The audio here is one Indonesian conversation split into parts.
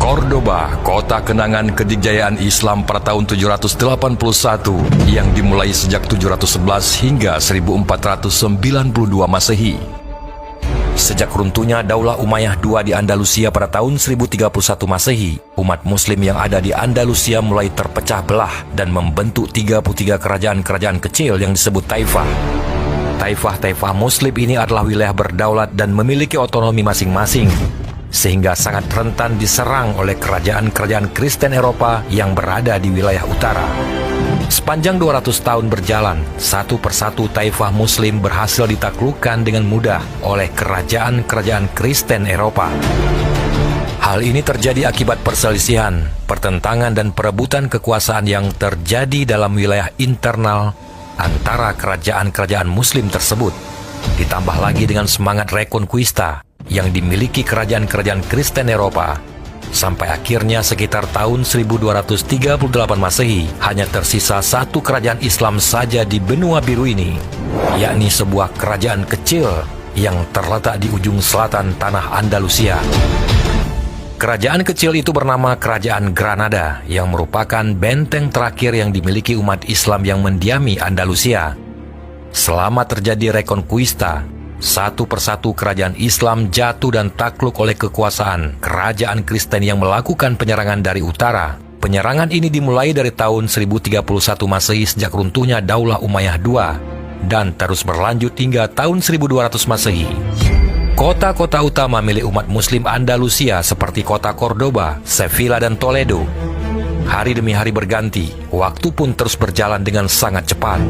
Cordoba, kota kenangan kejayaan Islam pada tahun 781 yang dimulai sejak 711 hingga 1492 Masehi. Sejak runtuhnya Daulah Umayyah II di Andalusia pada tahun 1031 Masehi, umat Muslim yang ada di Andalusia mulai terpecah belah dan membentuk 33 kerajaan-kerajaan kecil yang disebut taifah. Taifah-taifah Muslim ini adalah wilayah berdaulat dan memiliki otonomi masing-masing, sehingga sangat rentan diserang oleh kerajaan-kerajaan Kristen Eropa yang berada di wilayah utara. Sepanjang 200 tahun berjalan, satu persatu taifah Muslim berhasil ditaklukkan dengan mudah oleh kerajaan-kerajaan Kristen Eropa. Hal ini terjadi akibat perselisihan, pertentangan dan perebutan kekuasaan yang terjadi dalam wilayah internal antara kerajaan-kerajaan Muslim tersebut, ditambah lagi dengan semangat reconquista yang dimiliki kerajaan-kerajaan Kristen Eropa. Sampai akhirnya sekitar tahun 1238 Masehi, hanya tersisa satu kerajaan Islam saja di benua biru ini, yakni sebuah kerajaan kecil yang terletak di ujung selatan tanah Andalusia. Kerajaan kecil itu bernama Kerajaan Granada, yang merupakan benteng terakhir yang dimiliki umat Islam yang mendiami Andalusia. Selama terjadi reconquista, satu persatu kerajaan Islam jatuh dan takluk oleh kekuasaan kerajaan Kristen yang melakukan penyerangan dari utara. Penyerangan ini dimulai dari tahun 1031 Masehi sejak runtuhnya Daulah Umayyah II dan terus berlanjut hingga tahun 1200 Masehi. Kota-kota utama milik umat Muslim Andalusia seperti kota Cordoba, Sevilla dan Toledo. Hari demi hari berganti, waktu pun terus berjalan dengan sangat cepat.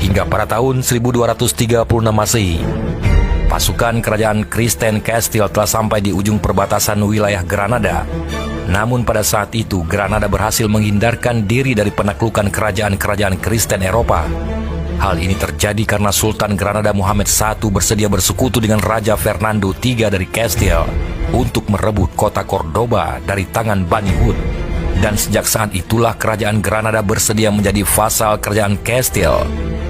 Hingga pada tahun 1236 Masehi, pasukan kerajaan Kristen Castile telah sampai di ujung perbatasan wilayah Granada. Namun pada saat itu, Granada berhasil menghindarkan diri dari penaklukan kerajaan-kerajaan Kristen Eropa. Hal ini terjadi karena Sultan Granada Muhammad I bersedia bersekutu dengan Raja Fernando III dari Castile untuk merebut kota Cordoba dari tangan Bani Hud. Dan sejak saat itulah kerajaan Granada bersedia menjadi vasal kerajaan Castile.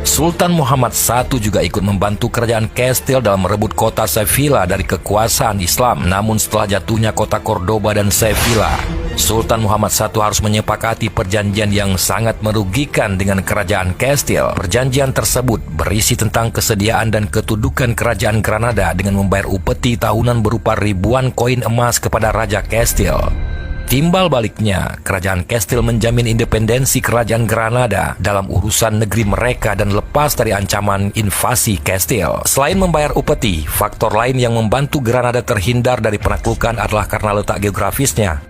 Sultan Muhammad I juga ikut membantu kerajaan Castile dalam merebut kota Sevilla dari kekuasaan Islam. Namun setelah jatuhnya kota Cordoba dan Sevilla, Sultan Muhammad I harus menyepakati perjanjian yang sangat merugikan dengan kerajaan Castile. Perjanjian tersebut berisi tentang kesediaan dan ketudukan kerajaan Granada dengan membayar upeti tahunan berupa ribuan koin emas kepada Raja Castile. Timbal baliknya, kerajaan Castile menjamin independensi kerajaan Granada dalam urusan negeri mereka dan lepas dari ancaman invasi Castile. Selain membayar upeti, faktor lain yang membantu Granada terhindar dari penaklukan adalah karena letak geografisnya.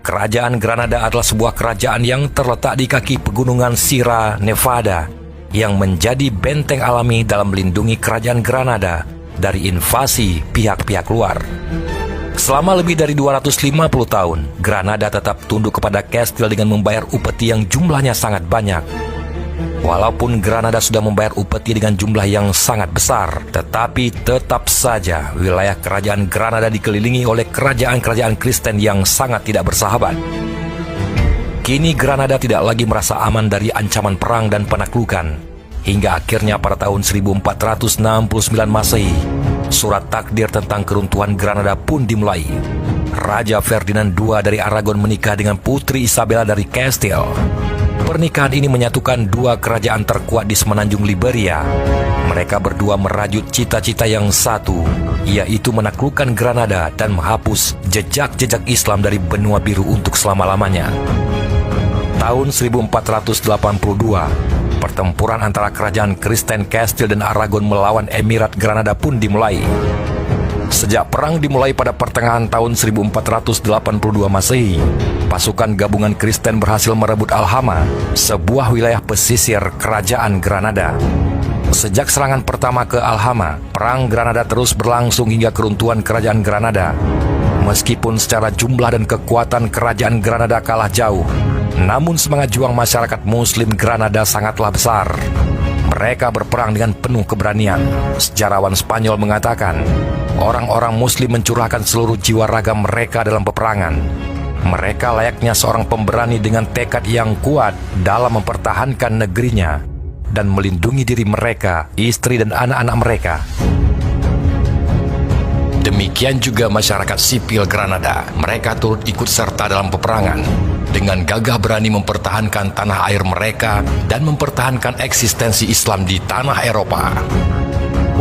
Kerajaan Granada adalah sebuah kerajaan yang terletak di kaki pegunungan Sierra Nevada, yang menjadi benteng alami dalam melindungi kerajaan Granada dari invasi pihak-pihak luar. Selama lebih dari 250 tahun, Granada tetap tunduk kepada Castile dengan membayar upeti yang jumlahnya sangat banyak. Walaupun Granada sudah membayar upeti dengan jumlah yang sangat besar, tetapi tetap saja wilayah kerajaan Granada dikelilingi oleh kerajaan-kerajaan Kristen yang sangat tidak bersahabat. Kini Granada tidak lagi merasa aman dari ancaman perang dan penaklukan. Hingga akhirnya pada tahun 1469 Masehi, surat takdir tentang keruntuhan Granada pun dimulai. Raja Ferdinand II dari Aragon menikah dengan Putri Isabella dari Castile. Pernikahan ini menyatukan dua kerajaan terkuat di semenanjung Liberia. Mereka berdua merajut cita-cita yang satu, yaitu menaklukkan Granada dan menghapus jejak-jejak Islam dari benua biru untuk selama-lamanya. Tahun 1482, pertempuran antara kerajaan Kristen Castile dan Aragon melawan Emirat Granada pun dimulai. Sejak perang dimulai pada pertengahan tahun 1482 Masehi, pasukan gabungan Kristen berhasil merebut Alhama, sebuah wilayah pesisir kerajaan Granada. Sejak serangan pertama ke Alhama, perang Granada terus berlangsung hingga keruntuhan kerajaan Granada. Meskipun secara jumlah dan kekuatan kerajaan Granada kalah jauh, namun semangat juang masyarakat Muslim Granada sangatlah besar. Mereka berperang dengan penuh keberanian. Sejarawan Spanyol mengatakan, orang-orang Muslim mencurahkan seluruh jiwa raga mereka dalam peperangan. Mereka layaknya seorang pemberani dengan tekad yang kuat dalam mempertahankan negerinya dan melindungi diri mereka, istri dan anak-anak mereka. Demikian juga masyarakat sipil Granada. Mereka turut ikut serta dalam peperangan dengan gagah berani mempertahankan tanah air mereka dan mempertahankan eksistensi Islam di tanah Eropa.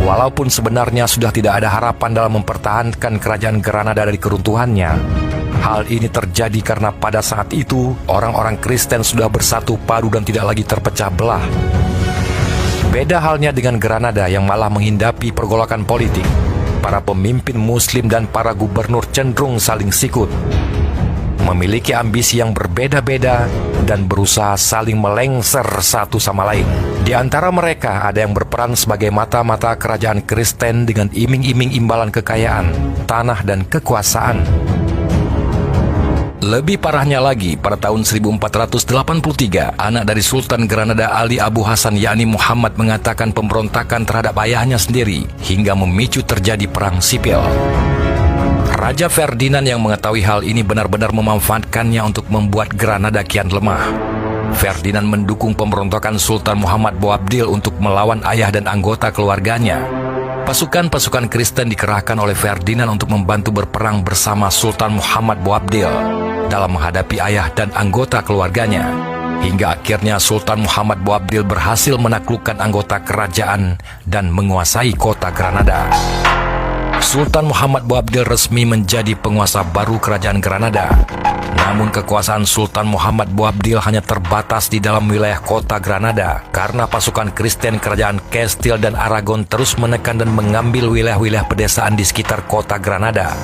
Walaupun sebenarnya sudah tidak ada harapan dalam mempertahankan kerajaan Granada dari keruntuhannya, hal ini terjadi karena pada saat itu orang-orang Kristen sudah bersatu padu dan tidak lagi terpecah belah. Beda halnya dengan Granada yang malah menghindapi pergolakan politik. Para pemimpin Muslim dan para gubernur cenderung saling sikut, memiliki ambisi yang berbeda-beda dan berusaha saling melengser satu sama lain. Di antara mereka ada yang berperan sebagai mata-mata kerajaan Kristen dengan iming-iming imbalan kekayaan, tanah dan kekuasaan. Lebih parahnya lagi, pada tahun 1483, anak dari Sultan Granada Ali Abu Hasan yakni Muhammad mengatakan pemberontakan terhadap ayahnya sendiri hingga memicu terjadi perang sipil. Raja Ferdinand yang mengetahui hal ini benar-benar memanfaatkannya untuk membuat Granada kian lemah. Ferdinand mendukung pemberontakan Sultan Muhammad Boabdil untuk melawan ayah dan anggota keluarganya. Pasukan-pasukan Kristen dikerahkan oleh Ferdinand untuk membantu berperang bersama Sultan Muhammad Boabdil dalam menghadapi ayah dan anggota keluarganya. Hingga akhirnya Sultan Muhammad Boabdil berhasil menaklukkan anggota kerajaan dan menguasai kota Granada. Sultan Muhammad Boabdil resmi menjadi penguasa baru kerajaan Granada. Namun kekuasaan Sultan Muhammad Boabdil hanya terbatas di dalam wilayah kota Granada karena pasukan Kristen kerajaan Castile dan Aragon terus menekan dan mengambil wilayah-wilayah pedesaan di sekitar kota Granada.